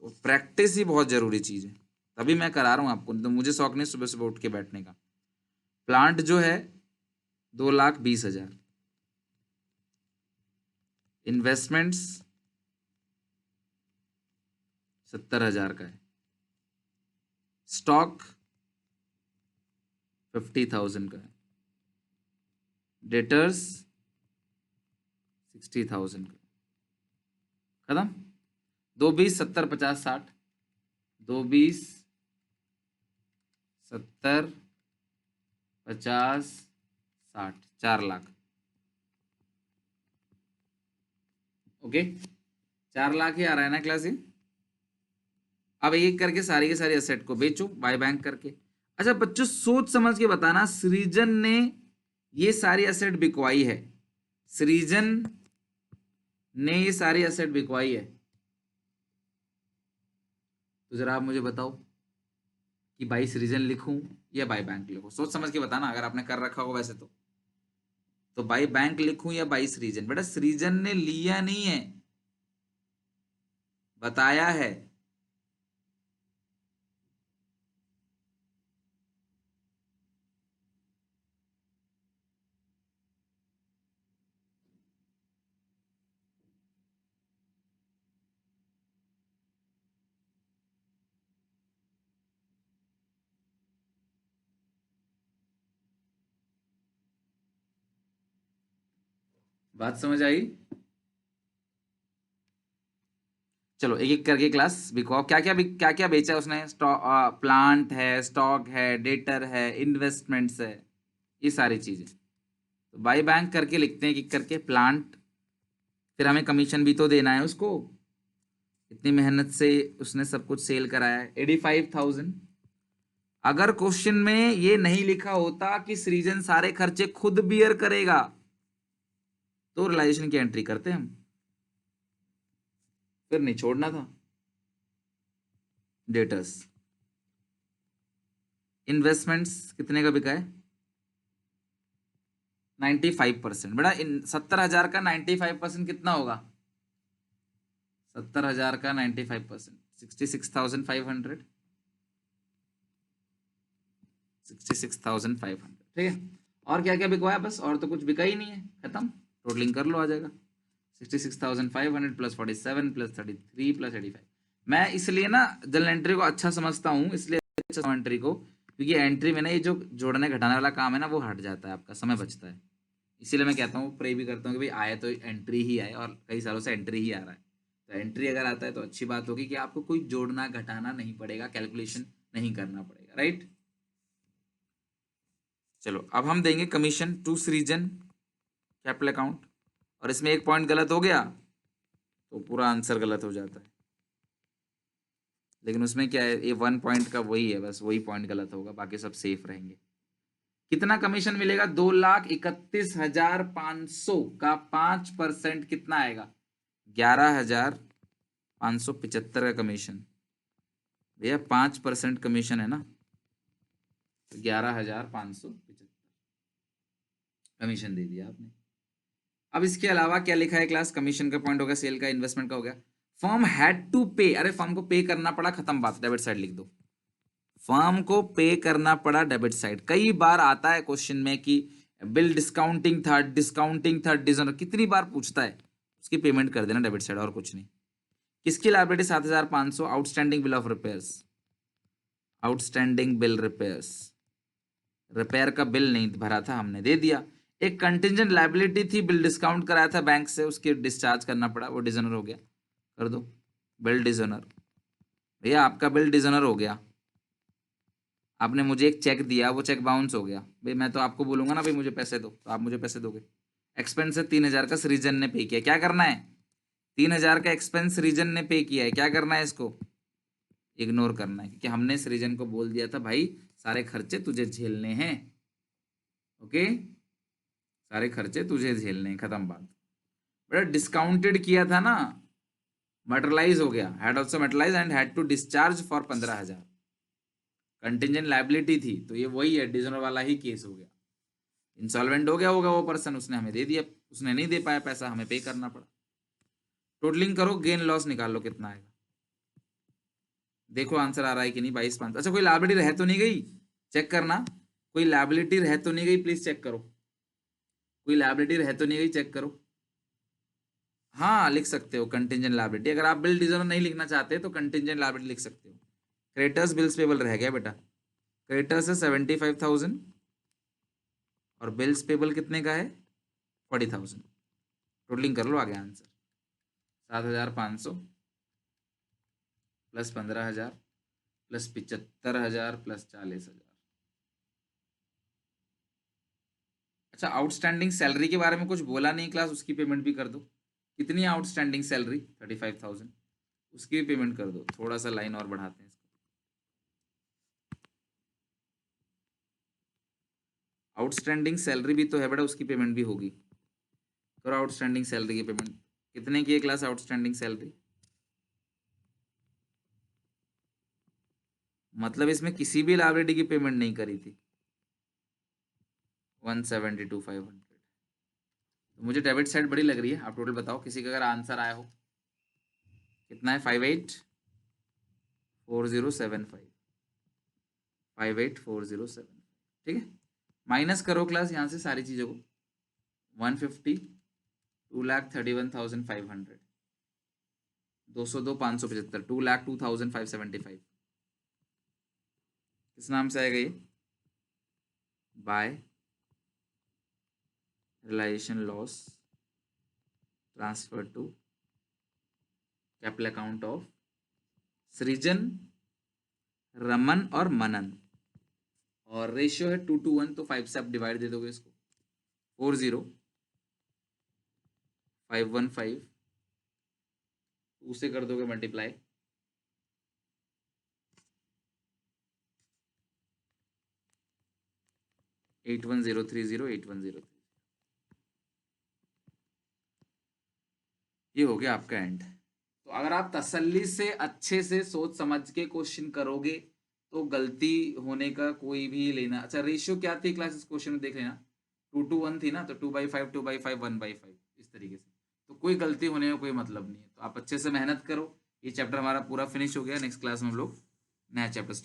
तो प्रैक्टिस ही बहुत जरूरी चीज है, तभी मैं करा रहा हूँ आपको, नहीं तो मुझे शौक नहीं सुबह सुबह उठ के बैठने का। प्लांट जो है 2,20,000, इन्वेस्टमेंट्स 70,000 का है, स्टॉक 50,000 का है, डेटर्स 60,000 का, खत्म। 2, 20, 70, 50, 60, 2, 20, 70, 50, 60, 4 लाख। ओके 4 लाख ही आ रहा है ना क्लास ये। अब एक करके सारी के सारी एसेट को बेचो बाय बैंक करके। अच्छा बच्चों सोच समझ के बताना, सृजन ने ये सारी एसेट बिकवाई है, सृजन ने ये सारी एसेट बिकवाई है, तो जरा आप मुझे बताओ कि बाई सृजन लिखूं या बाई बैंक लिखूं, सोच समझ के बताना, अगर आपने कर रखा हो वैसे तो बाई बैंक लिखूं या बाई सृजन। बेटा सृजन ने लिया नहीं है, बताया है। बात समझ आई? चलो एक एक करके क्लास बिकॉ क्या क्या बेचा है उसने। स्टॉक, प्लांट है, स्टॉक है, डेटर है, इन्वेस्टमेंट्स है, ये सारी चीजें। तो बाई बैंक करके लिखते हैं एक एक करके। प्लांट, फिर हमें कमीशन भी तो देना है उसको, इतनी मेहनत से उसने सब कुछ सेल कराया है। 85,000। अगर क्वेश्चन में ये नहीं लिखा होता कि सृजन सारे खर्चे खुद बियर करेगा, तो रिलाइजेशन की एंट्री करते हम, फिर नहीं छोड़ना था। डेटर्स, इन्वेस्टमेंट्स कितने का बिका है? 95%। बेटा 70,000 का 95% कितना होगा? 70,000 का 95%, 66,500। 66,500, ठीक है। और क्या क्या बिकवाया? बस और तो कुछ बिका ही नहीं है, खत्म। टोटलिंग कर लो, आ जाएगा 66,500 प्लस 47 प्लस 33 प्लस 85। मैं इसलिए ना जनरल एंट्री को अच्छा समझता हूँ, इसलिए अच्छा एंट्री को, क्योंकि एंट्री में ना ये जो जोड़ने घटाने वाला काम है ना, वो हट जाता है, आपका समय बचता है। इसीलिए मैं कहता हूँ, प्रे भी करता हूँ कि भाई आए तो एंट्री ही आए, और कई सालों से एंट्री ही आ रहा है। तो एंट्री अगर आता है तो अच्छी बात होगी कि आपको कोई जोड़ना घटाना नहीं पड़ेगा, कैलकुलेशन नहीं करना पड़ेगा, राइट। चलो अब हम देंगे कमीशन टू सृजन कैपिटल अकाउंट, और इसमें एक पॉइंट गलत हो गया तो पूरा आंसर गलत हो जाता है। लेकिन उसमें क्या है, ये 1 पॉइंट का वही है, बस वही पॉइंट गलत होगा, बाकी सब सेफ रहेंगे। कितना कमीशन मिलेगा? 2,31,500 का 5% कितना आएगा? 11,575 का कमीशन। भैया 5% कमीशन है ना, तो 11,575 कमीशन दे दिया आपने। अब इसके अलावा क्या लिखा है क्लास? कमीशन का पॉइंट हो गया, सेल का, इन्वेस्टमेंट का हो गया। फर्म हैड टू पे, अरे फर्म को पे करना पड़ा, खत्म बात, डेबिट साइड लिख दो। फर्म को पे करना पड़ा, डेबिट साइड। कई बार आता है क्वेश्चन में कि बिल डिस्काउंटिंग था, डिजोनर, कितनी बार पूछता है, उसकी पेमेंट कर देना डेबिट साइड, और कुछ नहीं। किसकी liability? 7,500। Outstanding bill of repairs, outstanding bill repairs, repair का बिल नहीं भरा था, हमने दे दिया। एक कंटिजेंट लायबिलिटी थी, बिल डिस्काउंट कराया था बैंक से, उसकी डिस्चार्ज करना पड़ा, वो डिजोनर हो गया, कर दो बिल डिजोनर। भैया आपका बिल डिजोनर हो गया, आपने मुझे एक चेक दिया, वो चेक बाउंस हो गया, भाई मैं तो आपको बोलूंगा ना भाई मुझे पैसे दो, तो आप मुझे पैसे दोगे। एक्सपेंस है 3,000 का, सृजन ने पे किया, क्या करना है? 3,000 का एक्सपेंस सृजन ने पे किया है, क्या करना है? इसको इग्नोर करना है, क्योंकि हमने सृजन को बोल दिया था भाई सारे खर्चे तुझे झेलने हैं, ओके, सारे खर्चे तुझे झेलने हैं, खत्म बात। बेटा डिस्काउंटेड किया था ना, मटेरियलाइज हो गया, had also materialise and had to discharge for 15,000। Contingent liability थी, तो ये वही है, डिजोनर वाला ही केस हो गया। इंसॉल्वेंट हो गया होगा वो पर्सन, उसने हमें दे दिया, उसने नहीं दे पाया पैसा, हमें पे करना पड़ा। टोटलिंग करो, गेन लॉस निकाल लो कितना आएगा, देखो आंसर आ रहा है कि नहीं। 22,500। अच्छा कोई लायबिलिटी रह तो नहीं गई? चेक करना, कोई लायबिलिटी रह तो नहीं गई, प्लीज चेक करो, कोई लायबिलिटी रह तो नहीं गई, चेक करो। हाँ लिख सकते हो कंटिजेंट लायबिलिटी, अगर आप बिल डिजोनर नहीं लिखना चाहते तो कंटिजेंट लायबिलिटी लिख सकते हो। क्रेडिटर्स बिल्स पेबल रह गया बेटा, क्रेडिटर्स है 75,000, और बिल्स पेबल कितने का है? 40,000। टोटलिंग कर लो, आ गया आंसर 7,500 प्लस 15,000 प्लस 75,000 प्लस 40,000। अच्छा आउटस्टैंडिंग सैलरी के बारे में कुछ बोला नहीं क्लास, उसकी पेमेंट भी कर दो। कितनी आउटस्टैंडिंग सैलरी? 35,000, उसकी भी पेमेंट कर दो। थोड़ा सा लाइन और बढ़ाते हैं इसको। आउटस्टैंडिंग सैलरी भी तो है बेटा, उसकी पेमेंट भी होगी। करो आउटस्टैंडिंग सैलरी की पेमेंट। कितने की है क्लास आउटस्टैंडिंग सैलरी? मतलब इसमें किसी भी लायबिलिटी की पेमेंट नहीं करी थी। 172,500। तो मुझे डेबिट साइड बड़ी लग रही है, आप टोटल बताओ, किसी का अगर आंसर आया हो। कितना है? 584075, 584075, ठीक है। माइनस करो क्लास यहाँ से सारी चीज़ों को। 150, 2,31,500, 202, 575, 2,02,575। किस नाम से आएगा ये? By realisation loss transfer to capital account of Srijan, Raman और मनन, और रेशियो है 2:1, तो 5 से आप डिवाइड दे दोगे इसको, 40515, 2 से कर दोगे मल्टीप्लाई, 81030, 81030, ये हो गया आपका एंड। तो अगर आप तसल्ली से अच्छे से सोच समझ के क्वेश्चन करोगे तो गलती होने का कोई भी लेना। अच्छा, रेशियो क्या थी क्लास, इस क्वेश्चन में देख लेना, 2:1 थी ना, तो 2/5, 2/5, 1/5, इस तरीके से। तो कोई गलती होने का कोई मतलब नहीं है। तो आप अच्छे से मेहनत करो। ये चैप्टर हमारा पूरा फिनिश हो गया। नेक्स्ट क्लास में हम लोग नया चैप्टर स्टार्ट